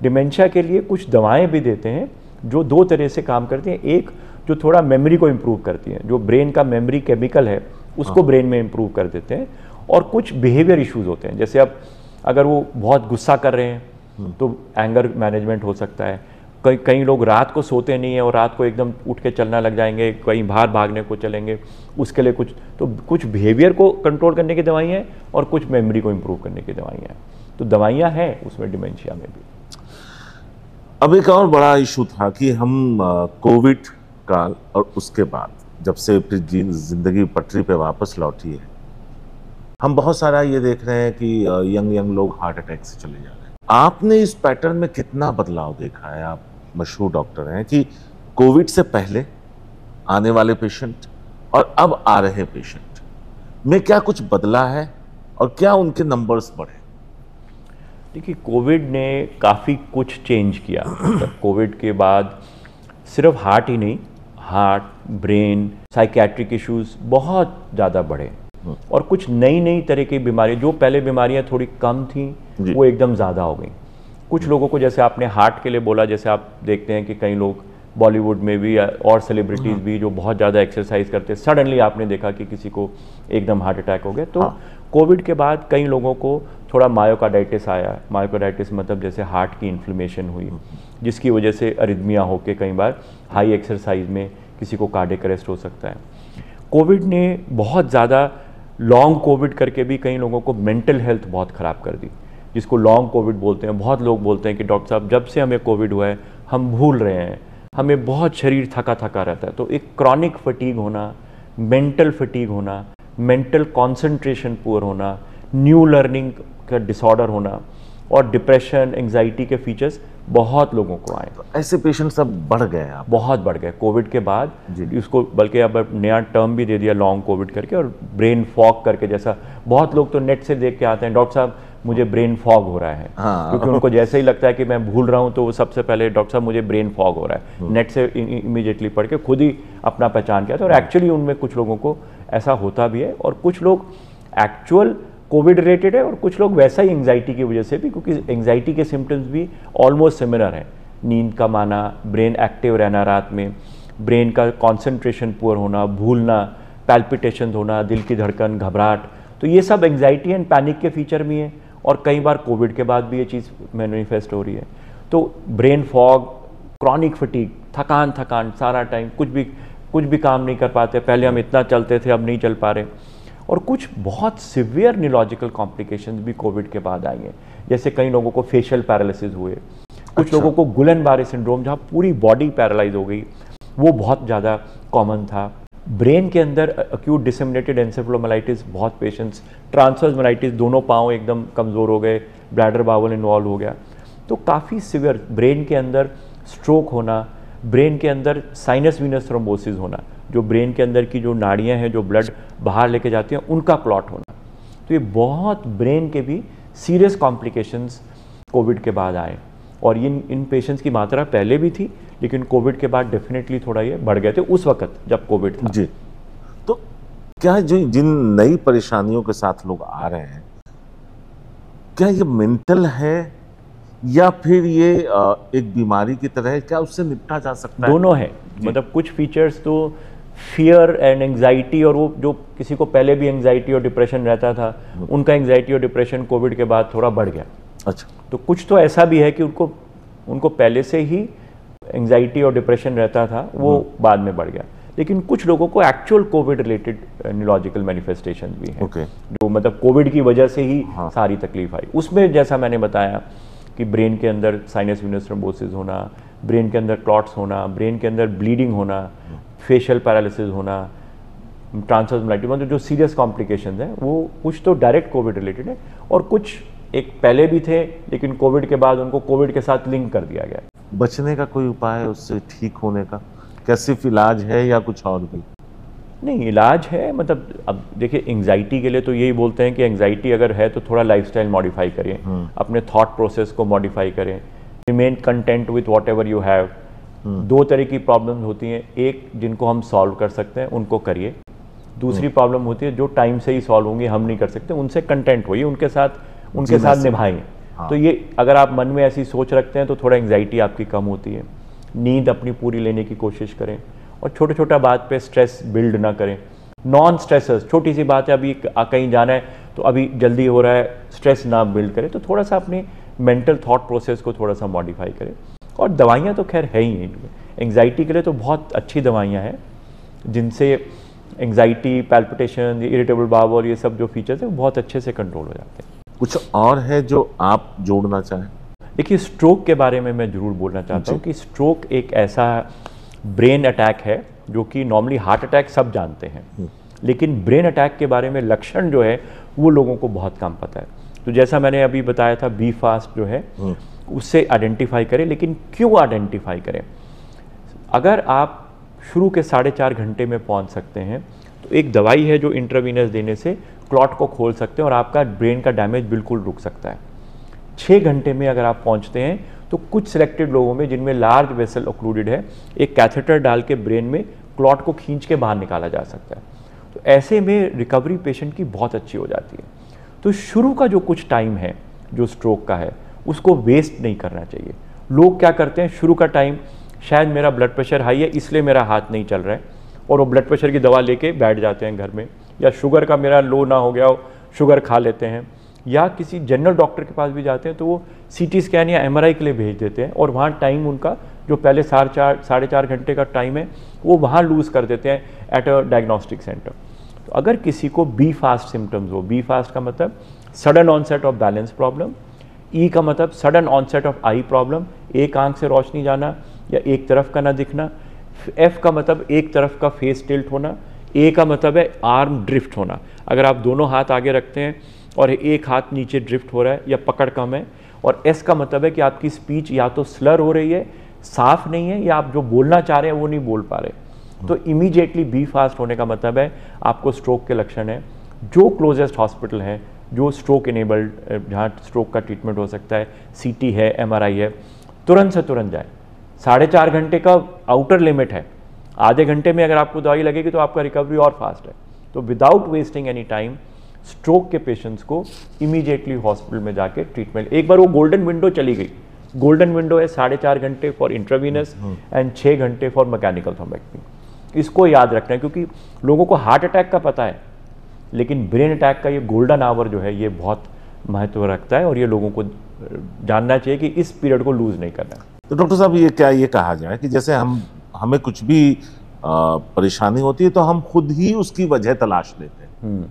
[SPEAKER 1] डिमेंशिया के लिए कुछ दवाएं भी देते हैं जो 2 तरह से काम करती हैं। एक जो थोड़ा मेमोरी को इम्प्रूव करती हैं, जो ब्रेन का मेमोरी केमिकल है उसको ब्रेन में इम्प्रूव कर देते हैं। और कुछ बिहेवियर इश्यूज होते हैं, जैसे अब अगर वो बहुत गुस्सा कर रहे हैं तो एंगर मैनेजमेंट हो सकता है। कई लोग रात को सोते नहीं हैं और रात को एकदम उठ के चलना लग जाएंगे, कहीं बाहर भागने को चलेंगे, उसके लिए कुछ बिहेवियर को कंट्रोल करने की दवाइयाँ हैं और कुछ मेमोरी को इम्प्रूव करने की दवाइयाँ हैं। तो दवाइयाँ हैं उसमें डिमेंशिया में भी।
[SPEAKER 2] अब एक और बड़ा इशू था कि हम कोविड काल और उसके बाद जब से जिंदगी पटरी पे वापस लौटी है, हम बहुत सारा ये देख रहे हैं कि यंग लोग हार्ट अटैक से चले जा रहे हैं। आपने इस पैटर्न में कितना बदलाव देखा है? आप मशहूर डॉक्टर हैं, कि कोविड से पहले आने वाले पेशेंट और अब आ रहे पेशेंट में क्या कुछ बदला है और क्या उनके नंबर्स बढ़े?
[SPEAKER 1] देखिए, कोविड ने काफ़ी कुछ चेंज किया। कोविड के बाद सिर्फ हार्ट ही नहीं, हार्ट, ब्रेन, साइकियाट्रिक इश्यूज बहुत ज़्यादा बढ़े और कुछ नई तरह की बीमारी, जो पहले बीमारियां थोड़ी कम थी वो एकदम ज़्यादा हो गई। कुछ लोगों को, जैसे आपने हार्ट के लिए बोला, जैसे आप देखते हैं कि कई लोग बॉलीवुड में भी और सेलिब्रिटीज़ भी जो बहुत ज़्यादा एक्सरसाइज करते हैं, सडनली आपने देखा कि किसी को एकदम हार्ट अटैक हो गया। तो कोविड के बाद कई लोगों को थोड़ा मायोकार्डाइटिस आया। मायोकार्डाइटिस मतलब जैसे हार्ट की इन्फ्लेमेशन हुई, जिसकी वजह से अरिथमिया होकर कई बार हाई एक्सरसाइज में किसी को कार्डियक अरेस्ट हो सकता है। कोविड ने बहुत ज़्यादा लॉन्ग कोविड करके भी कई लोगों को मेंटल हेल्थ बहुत ख़राब कर दी। जिसको लॉन्ग कोविड बोलते हैं। बहुत लोग बोलते हैं कि डॉक्टर साहब जब से हमें कोविड हुआ है हम भूल रहे हैं, हमें बहुत शरीर थका थका रहता है। तो एक क्रॉनिक फटीग होना, मेंटल फटीग होना, मेंटल कंसंट्रेशन पुअर होना, न्यू लर्निंग का डिसऑर्डर होना और डिप्रेशन, एंजाइटी के फीचर्स बहुत लोगों को आए।
[SPEAKER 2] तो ऐसे पेशेंट सब बढ़ गए आप?
[SPEAKER 1] बहुत बढ़ गए कोविड के बाद
[SPEAKER 2] जी।
[SPEAKER 1] इसको, बल्कि अब नया टर्म भी दे दिया लॉन्ग कोविड करके, और ब्रेन फॉग करके। जैसा बहुत लोग तो नेट से देख के आते हैं, डॉक्टर साहब मुझे ब्रेन फॉग हो रहा है।
[SPEAKER 2] हाँ।
[SPEAKER 1] क्योंकि उनको जैसे ही लगता है कि मैं भूल रहा हूँ तो वो सबसे पहले डॉक्टर साहब मुझे ब्रेन फॉग हो रहा है, नेट से इमीडिएटली पढ़ के खुद ही अपना पहचान किया था। और एक्चुअली उनमें कुछ लोगों को ऐसा होता भी है, और कुछ लोग एक्चुअल कोविड रिलेटेड है और कुछ लोग वैसा ही एंग्जाइटी की वजह से भी, क्योंकि एंग्जाइटी के सिम्टम्स भी ऑलमोस्ट सिमिलर हैं। नींद कम आना, ब्रेन एक्टिव रहना रात में, ब्रेन का कंसंट्रेशन पुअर होना, भूलना, पैल्पिटेशन होना, दिल की धड़कन, घबराहट, तो ये सब एंग्जाइटी एंड पैनिक के फीचर भी हैं। और कई बार कोविड के बाद भी ये चीज़ मैनिफेस्ट हो रही है। तो ब्रेन फॉग, क्रॉनिक फटीग, थकान सारा टाइम, कुछ भी काम नहीं कर पाते। पहले हम इतना चलते थे, अब नहीं चल पा रहे। और कुछ बहुत सिवियर न्यूरोलॉजिकल कॉम्प्लिकेशंस भी कोविड के बाद आई हैं। जैसे कई लोगों को फेशियल पैरालिसिस हुए, कुछ लोगों को गुलेन-बारे सिंड्रोम, जहाँ पूरी बॉडी पैरालाइज हो गई, वो बहुत ज़्यादा कॉमन था। ब्रेन के अंदर अक्यूट डिसेमिनेटेड एंसेफेलोमाइलिटिस, बहुत पेशेंट्स, ट्रांसवर्स मेनिंजाइटिस, दोनों पाँव एकदम कमज़ोर हो गए, ब्लैडर बावल इन्वॉल्व हो गया। तो काफ़ी सिवियर, ब्रेन के अंदर स्ट्रोक होना, ब्रेन के अंदर साइनस वीनस थ्रोम्बोसिस होना, जो ब्रेन के अंदर की जो नाड़ियाँ हैं जो ब्लड बाहर लेके जाती हैं, उनका क्लॉट होना। तो ये बहुत ब्रेन के भी सीरियस कॉम्प्लिकेशंस कोविड के बाद आए। और इन पेशेंट्स की मात्रा पहले भी थी, लेकिन कोविड के बाद डेफिनेटली थोड़ा ये बढ़ गए थे उस वक्त जब कोविड था।
[SPEAKER 2] जी। तो क्या जो जिन नई परेशानियों के साथ लोग आ रहे हैं, क्या ये मेंटल है या फिर ये एक बीमारी की तरह है? क्या उससे निपटा जा सकता है?
[SPEAKER 1] दोनों है। मतलब कुछ फीचर्स तो फियर एंड एंग्जाइटी, और वो जो किसी को पहले भी एंग्जाइटी और डिप्रेशन रहता था, उनका एंग्जाइटी और डिप्रेशन कोविड के बाद थोड़ा बढ़ गया।
[SPEAKER 2] अच्छा।
[SPEAKER 1] तो कुछ तो ऐसा भी है कि उनको पहले से ही एंग्जाइटी और डिप्रेशन रहता था, वो बाद में बढ़ गया। लेकिन कुछ लोगों को actual Covid related neurological manifestation भी हैं। जो मतलब कोविड की वजह से ही सारी तकलीफ आई। उसमें जैसा मैंने बताया कि ब्रेन के अंदर साइनस वीनस थ्रोम्बोसिस होना, ब्रेन के अंदर क्लॉट्स होना, ब्रेन के अंदर ब्लीडिंग होना, फेशियल पैरालिसिस होना, ट्रांसवर्स मेनिंजाइटिस, मतलब जो सीरियस कॉम्प्लिकेशंस हैं, वो कुछ तो डायरेक्ट कोविड रिलेटेड है, और कुछ एक पहले भी थे लेकिन कोविड के बाद उनको कोविड के साथ लिंक कर दिया गया।
[SPEAKER 2] बचने का कोई उपाय है उससे ठीक होने का? क्या सिर्फ इलाज है या कुछ और भी?
[SPEAKER 1] नहीं, इलाज है। मतलब अब देखिए, एंग्जाइटी के लिए तो यही बोलते हैं कि एंग्जाइटी अगर है तो थोड़ा लाइफस्टाइल मॉडिफाई करें, अपने थॉट प्रोसेस को मॉडिफाई करें, remain content with what ever you have. दो तरह की प्रॉब्लम्स होती हैं, एक जिनको हम सॉल्व कर सकते हैं उनको करिए, दूसरी प्रॉब्लम होती है जो टाइम से ही सॉल्व होंगी, हम नहीं कर सकते, उनसे कंटेंट होइए, उनके साथ निभाएं। तो ये अगर आप मन में ऐसी सोच रखते हैं तो थोड़ा एंग्जाइटी आपकी कम होती है। नींद अपनी पूरी लेने की कोशिश करें, और छोटा छोटा बात पे स्ट्रेस बिल्ड ना करें। नॉन स्ट्रेसर्स, छोटी सी बात है, अभी कहीं जाना है तो अभी जल्दी हो रहा है, स्ट्रेस ना बिल्ड करें। तो थोड़ा सा अपने मेंटल थॉट प्रोसेस को थोड़ा सा मॉडिफाई करें। और दवाइयाँ तो खैर है ही हैं, एंग्जाइटी के लिए तो बहुत अच्छी दवाइयाँ हैं जिनसे एंग्जाइटी, पैल्पिटेशन, इरिटेबल बावल, ये सब जो फीचर्स हैं वो बहुत अच्छे से कंट्रोल हो जाते हैं।
[SPEAKER 2] कुछ और है जो आप जोड़ना चाहें?
[SPEAKER 1] देखिए, स्ट्रोक के बारे में मैं ज़रूर बोलना चाहता हूँ कि स्ट्रोक एक ऐसा ब्रेन अटैक है जो कि नॉर्मली हार्ट अटैक सब जानते हैं, लेकिन ब्रेन अटैक के बारे में लक्षण जो है वो लोगों को बहुत कम पता है। तो जैसा मैंने अभी बताया था, बी फास्ट जो है उससे आइडेंटिफाई करें। लेकिन क्यों आइडेंटिफाई करें? अगर आप शुरू के 4.5 घंटे में पहुंच सकते हैं तो एक दवाई है जो इंट्रावीनस देने से क्लॉट को खोल सकते हैं और आपका ब्रेन का डैमेज बिल्कुल रुक सकता है। 6 घंटे में अगर आप पहुंचते हैं तो कुछ सिलेक्टेड लोगों में जिनमें लार्ज वेसल ऑक्लूडेड है, एक कैथेटर डाल के ब्रेन में क्लॉट को खींच के बाहर निकाला जा सकता है। तो ऐसे में रिकवरी पेशेंट की बहुत अच्छी हो जाती है। तो शुरू का जो कुछ टाइम है जो स्ट्रोक का है उसको वेस्ट नहीं करना चाहिए। लोग क्या करते हैं, शुरू का टाइम शायद मेरा ब्लड प्रेशर हाई है इसलिए मेरा हाथ नहीं चल रहा है, और वो ब्लड प्रेशर की दवा लेके बैठ जाते हैं घर में, या शुगर का मेरा लो ना हो गया हो, शुगर खा लेते हैं, या किसी जनरल डॉक्टर के पास भी जाते हैं तो वो सीटी स्कैन या एमआरआई के लिए भेज देते हैं, और वहाँ टाइम उनका जो पहले 4.5 घंटे का टाइम है वो वहाँ लूज़ कर देते हैं एट अ डायग्नोस्टिक सेंटर। तो अगर किसी को बी फास्ट सिम्टम्स हो, बी फास्ट का मतलब sudden onset of balance problem, E का मतलब sudden onset of eye problem, एक आंख से रोशनी जाना या एक तरफ का ना दिखना। एफ का मतलब एक तरफ का फेस टिल्ट होना। ए का मतलब है आर्म ड्रिफ्ट होना, अगर आप दोनों हाथ आगे रखते हैं और एक हाथ नीचे ड्रिफ्ट हो रहा है या पकड़ कम है। और एस का मतलब है कि आपकी स्पीच या तो स्लर हो रही है, साफ नहीं है, या आप जो बोलना चाह रहे हैं वो नहीं बोल पा रहे। तो इमीडिएटली बी फास्ट होने का मतलब है आपको स्ट्रोक के लक्षण है। जो क्लोजेस्ट हॉस्पिटल है जो स्ट्रोक इनेबल्ड, जहाँ स्ट्रोक का ट्रीटमेंट हो सकता है, सीटी है, एमआरआई है, तुरंत से तुरंत जाए। 4.5 घंटे का आउटर लिमिट है, आधे घंटे में अगर आपको दवाई लगेगी तो आपका रिकवरी और फास्ट है। तो without wasting any time stroke के पेशेंट्स को इमीडिएटली हॉस्पिटल में जाके ट्रीटमेंट, एक बार वो गोल्डन विंडो चली गई, गोल्डन विंडो है 4.5 घंटे फॉर इंट्रावीनस एंड 6 घंटे फॉर मैकेनिकल थ्रोम्बेक्टमी। इसको याद रखना है, क्योंकि लोगों को हार्ट अटैक का पता है, लेकिन ब्रेन अटैक का ये गोल्डन आवर जो है ये बहुत महत्व रखता है, और ये लोगों को जानना चाहिए कि इस पीरियड को लूज नहीं करना है।
[SPEAKER 2] तो डॉक्टर साहब, ये क्या ये कहा जाए कि जैसे हमें कुछ भी परेशानी होती है तो हम खुद ही उसकी वजह तलाश लेते हैं,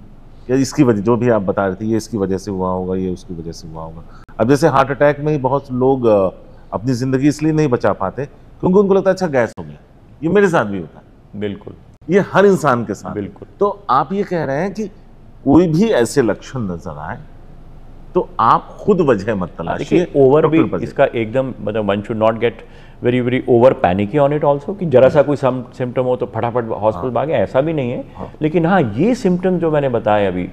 [SPEAKER 2] या इसकी वजह, जो भी आप बता रहे थे, ये इसकी वजह से हुआ होगा, ये उसकी वजह से हुआ होगा। अब जैसे हार्ट अटैक में ही बहुत लोग अपनी जिंदगी इसलिए नहीं बचा पाते क्योंकि उनको लगता है अच्छा गैस हो गया। ये मेरे साथ भी होता है,
[SPEAKER 1] बिल्कुल,
[SPEAKER 2] ये हर इंसान के साथ।
[SPEAKER 1] बिल्कुल।
[SPEAKER 2] तो आप ये कह रहे हैं कि कोई भी ऐसे लक्षण नजर आए तो आप खुद वजह मत तलाशिए।
[SPEAKER 1] ओवर भी इसका एकदम, मतलब one should not get very very over panicky on it also, कि जरा सा कोई सिम्टम हो तो फटाफट हॉस्पिटल भागे, ऐसा भी नहीं है। लेकिन हाँ, ये सिम्टम जो मैंने बताया अभी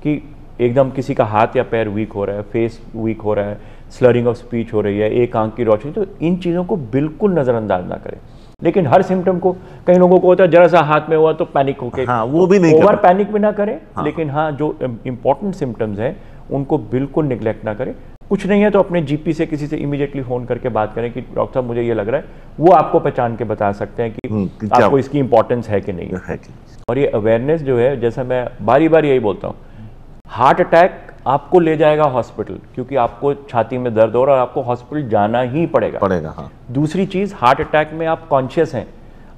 [SPEAKER 1] कि एकदम किसी का हाथ या पैर वीक हो रहा है, फेस वीक हो रहा है, स्लरिंग ऑफ स्पीच हो रही है, एक आंख की रोशनी, तो इन चीज़ों को बिल्कुल नज़रअंदाज ना करें। लेकिन हर सिम्टम को, कई लोगों को होता है जरा सा हाथ में हुआ तो पैनिक होके,
[SPEAKER 2] हाँ, वो भी नहीं,
[SPEAKER 1] ओवर पैनिक भी ना करें। हाँ। लेकिन हाँ, जो इंपॉर्टेंट सिम्टम्स हैं उनको बिल्कुल निगलेक्ट ना करें। कुछ नहीं है तो अपने जीपी से किसी से इमीडिएटली फोन करके बात करें कि डॉक्टर साहब मुझे ये लग रहा है, वो आपको पहचान के बता सकते हैं कि आपको इसकी इंपॉर्टेंस है कि नहीं है। और ये अवेयरनेस जो है, जैसा मैं बारी बारी यही बोलता हूँ, हार्ट अटैक आपको ले जाएगा हॉस्पिटल, क्योंकि आपको छाती में दर्द हो रहा है और आपको हॉस्पिटल जाना ही पड़ेगा। हाँ। दूसरी चीज, हार्ट अटैक में आप कॉन्शियस हैं,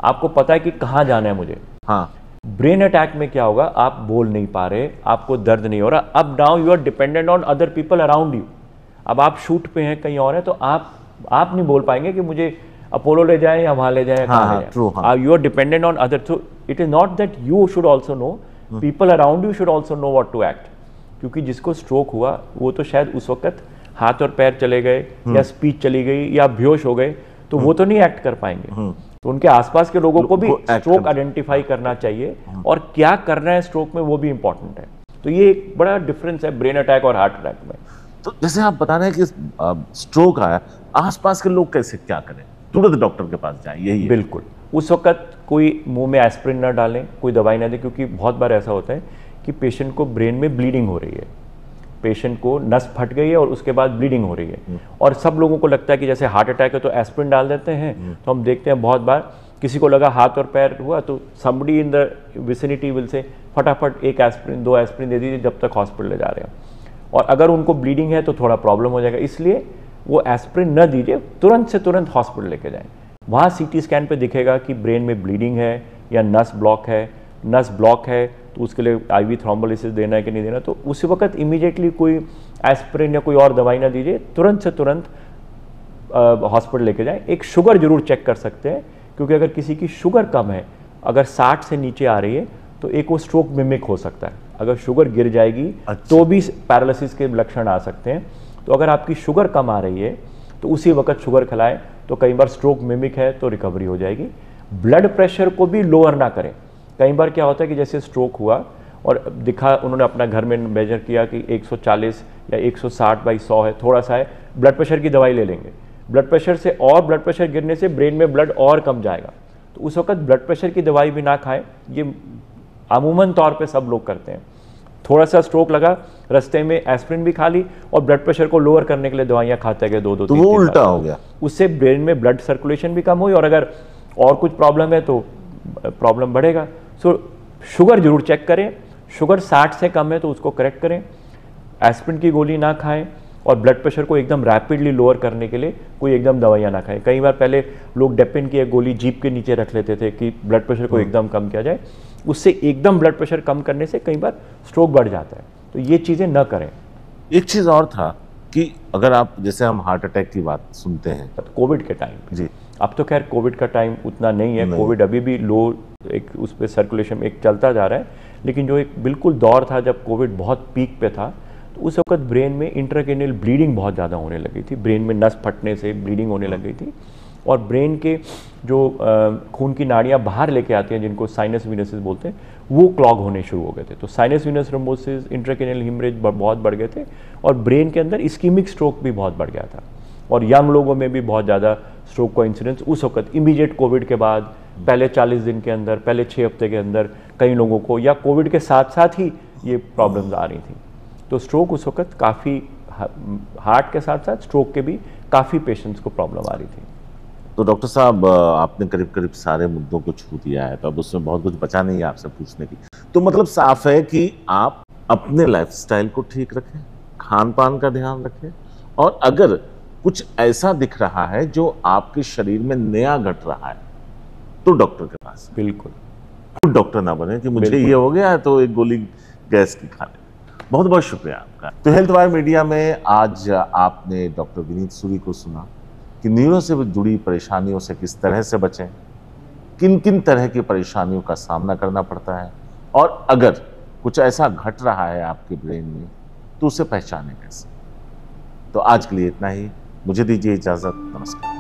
[SPEAKER 1] आपको पता है कि कहाँ जाना है मुझे। हाँ। ब्रेन अटैक में क्या होगा, आप बोल नहीं पा रहे, आपको दर्द नहीं हो रहा, अब now you are dependent on other people around you. अब आप शूट पे हैं, कहीं और है, तो आप नहीं बोल पाएंगे कि मुझे अपोलो ले जाए या वहां ले जाए, कहाँ ले जाए। You are dependent on other. So it is not that you should also know, people around you should also know what to act. क्योंकि जिसको स्ट्रोक हुआ वो तो शायद उस वक्त हाथ और पैर चले गए या स्पीच चली गई या बेहोश हो गए, तो वो तो नहीं एक्ट कर पाएंगे। तो उनके आसपास के लोगों को भी स्ट्रोक आइडेंटिफाई करना चाहिए, और क्या करना है स्ट्रोक में वो भी इंपॉर्टेंट है। तो ये एक बड़ा डिफरेंस है ब्रेन अटैक और हार्ट अटैक में।
[SPEAKER 2] तो जैसे आप बता रहे हैं कि स्ट्रोक आया, आसपास के लोग कैसे क्या करें? तुरंत डॉक्टर के पास जाएं, यही है।
[SPEAKER 1] बिल्कुल, उस वक्त कोई मुंह में एस्प्रिन न डालें, कोई दवाई ना दें, क्योंकि बहुत बार ऐसा होता है कि पेशेंट को ब्रेन में ब्लीडिंग हो रही है, पेशेंट को नस फट गई है और उसके बाद ब्लीडिंग हो रही है। और सब लोगों को लगता है कि जैसे हार्ट अटैक है तो एस्प्रिन डाल देते हैं। तो हम देखते हैं बहुत बार किसी को लगा हाथ और पैर हुआ तो somebody in the vicinity will say फटाफट 1 एस्प्रिन 2 एस्प्रिन दे दीजिए जब तक हॉस्पिटल ले जा रहे हैं। और अगर उनको ब्लीडिंग है तो थोड़ा प्रॉब्लम हो जाएगा, इसलिए वो एस्प्रिन न दीजिए, तुरंत से तुरंत हॉस्पिटल लेके जाएं। वहाँ सीटी स्कैन पे दिखेगा कि ब्रेन में ब्लीडिंग है या नस ब्लॉक है। नस ब्लॉक है तो उसके लिए आईवी थ्रोम्बोलिसिस देना है कि नहीं देना, तो उसी वक्त इमीडिएटली कोई एस्प्रिन या कोई और दवाई ना दीजिए, तुरंत से तुरंत हॉस्पिटल लेके जाएं। एक शुगर जरूर चेक कर सकते हैं, क्योंकि अगर किसी की शुगर कम है, अगर 60 से नीचे आ रही है तो एक वो स्ट्रोक मिमिक हो सकता है। अगर शुगर गिर जाएगी तो भी पैरालिसिस के लक्षण आ सकते हैं। तो अगर आपकी शुगर कम आ रही है तो उसी वक्त शुगर खिलाएं, तो कई बार स्ट्रोक मिमिक है तो रिकवरी हो जाएगी। ब्लड प्रेशर को भी लोअर ना करें। कई बार क्या होता है कि जैसे स्ट्रोक हुआ और दिखा, उन्होंने अपना घर में मेजर किया कि 140 या 160/100 है, थोड़ा सा है, ब्लड प्रेशर की दवाई ले लेंगे। ब्लड प्रेशर से और ब्लड प्रेशर गिरने से ब्रेन में ब्लड और कम जाएगा, तो उस वक्त ब्लड प्रेशर की दवाई भी ना खाएं। ये अमूमन तौर पे सब लोग करते हैं। थोड़ा सा स्ट्रोक लगा, रास्ते में एस्प्रिन भी खा ली और ब्लड प्रेशर को लोअर करने के लिए दवाइयाँ खाते गए 2-2
[SPEAKER 2] तो वो उल्टा हो गया।
[SPEAKER 1] उससे ब्रेन में ब्लड सर्कुलेशन भी कम हुई, और अगर और कुछ प्रॉब्लम है तो प्रॉब्लम बढ़ेगा। सो शुगर जरूर चेक करें, शुगर 60 से कम है तो उसको करेक्ट करें, एस्प्रिन की गोली ना खाएं, और ब्लड प्रेशर को एकदम रैपिडली लोअर करने के लिए कोई एकदम दवाइयाँ ना खाएं। कई बार पहले लोग डेपिन की एक गोली जीभ के नीचे रख लेते थे कि ब्लड प्रेशर को एकदम कम किया जाए, उससे एकदम ब्लड प्रेशर कम करने से कई बार स्ट्रोक बढ़ जाता है। तो ये चीज़ें न करें।
[SPEAKER 2] एक चीज़ और था कि अगर आप, जैसे हम हार्ट अटैक की बात सुनते हैं
[SPEAKER 1] कोविड के टाइम
[SPEAKER 2] जी,
[SPEAKER 1] अब तो खैर कोविड का टाइम उतना नहीं है, कोविड अभी भी लो एक उस पर सर्कुलेशन एक चलता जा रहा है, लेकिन जो एक बिल्कुल दौर था जब कोविड बहुत पीक पे था, तो उस वक्त ब्रेन में इंट्राक्रेनियल ब्लीडिंग बहुत ज़्यादा होने लगी थी, ब्रेन में नस फटने से ब्लीडिंग होने लगी थी, और ब्रेन के जो खून की नाड़ियाँ बाहर लेके आती हैं जिनको साइनस वीनसेस बोलते हैं, वो क्लॉग होने शुरू हो गए थे। तो sinus Venus thrombosis, intracranial haemorrhage बहुत बढ़ गए थे, और ब्रेन के अंदर इस्कीमिक स्ट्रोक भी बहुत बढ़ गया था, और यंग लोगों में भी बहुत ज़्यादा स्ट्रोक का इंसिडेंस उस वक्त इमीडिएट कोविड के बाद पहले 40 दिन के अंदर, पहले 6 हफ्ते के अंदर कई लोगों को, या कोविड के साथ साथ ही ये प्रॉब्लम्स आ रही थी। तो स्ट्रोक उस वक्त काफ़ी, हार्ट के साथ साथ स्ट्रोक के भी काफ़ी पेशेंट्स को प्रॉब्लम आ रही थी।
[SPEAKER 2] तो डॉक्टर साहब, आपने करीब करीब सारे मुद्दों को छू दिया है, तो अब उसमें बहुत कुछ बचा नहीं है आपसे पूछने की। तो मतलब साफ है कि आप अपने लाइफस्टाइल को ठीक रखें, खान पान का ध्यान रखें, और अगर कुछ ऐसा दिख रहा है जो आपके शरीर में नया घट रहा है तो डॉक्टर के पास।
[SPEAKER 1] बिल्कुल,
[SPEAKER 2] खुद डॉक्टर ना बने कि मुझे ये हो गया है तो एक गोली गैस की खा ले। बहुत बहुत शुक्रिया आपका। तो हेल्थ वायर मीडिया में आज आपने डॉक्टर विनीत सूरी को सुना कि न्यूरो से जुड़ी परेशानियों से किस तरह से बचें, किन किन तरह की परेशानियों का सामना करना पड़ता है, और अगर कुछ ऐसा घट रहा है आपके ब्रेन में तो उसे पहचानें कैसे। तो आज के लिए इतना ही, मुझे दीजिए इजाजत, नमस्कार।